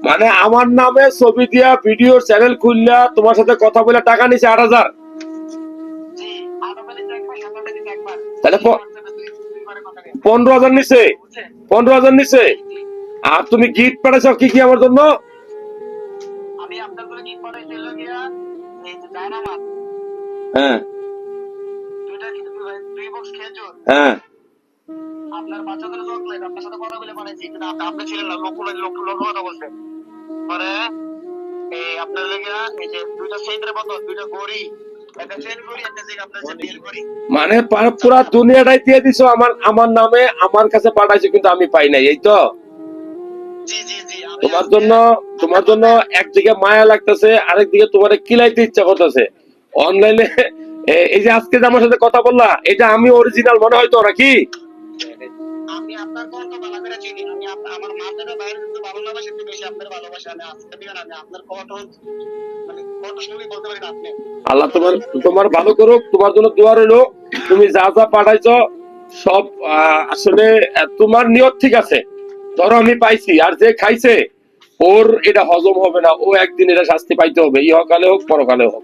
মানে আমার নামে ছবি দিয়া ভিডিও চ্যানেল খুললা তোমার সাথে কথা বলে টাকা নিছে 8,000। তাহলে 15,000 নিছে, 15,000 নিছে। আর তুমি গিফট পাঠাইছো কি কি আমার জন্য? আমি আপনার জন্য গিফট পাঠাইছি হলো গিয়া এই যে ডায়নামাস। হ্যাঁ দুই বক্স খেজুর। হ্যাঁ আপনার বাচ্চাদের চকলেট আপনার সাথে কথা বলে বানাইছি, কিন্তু আপনি ছিলেন না, লোক কথা বলছেন। পরে এই আপনার লেগা এই যে দুইটা সেন্টারের মতো দুইটা গড়ি, একটা চেন গড়ি, একটা যে আপনার যে বেল গড়ি, মানে পুরা দুনিয়াটাই দিয়ে দিছো আমার আমার নামে, আমার কাছে পাঠাইছো কিন্তু আমি পাই নাই, এই তো? জি জি জি। তোমার জন্য একদিকে মায়া লাগতেছে, আরেকদিকে তোমার কিলাইতে ইচ্ছা করতেছে অনলাইনে। এই যে আজকে যে আমার সাথে কথা বললা, এটা আমি অরিজিনাল মনে হয় তো নাকি? আমি আপনার কত ভালো করে চিনি, আমি আমার মাথাটা বাইরে কিন্তু ভালোবাসি, একটু বেশি আপনার ভালোবাসা। আমি আজকে দিন আমি আপনার কত মানে কত শুনলে বলতে পারি না আপনি। আল্লাহ তোমার ভালো করুক, তোমার জন্য দোয়া রইলো। তুমি যা যা পাঠাইছো সব আসলে তোমার নিয়ত ঠিক আছে। ধরো আমি পাইছি, আর যে খাইছে ওর এটা হজম হবে না, ও একদিন এটা শাস্তি পাইতে হবে, ইহকালে হোক পরকালে হোক।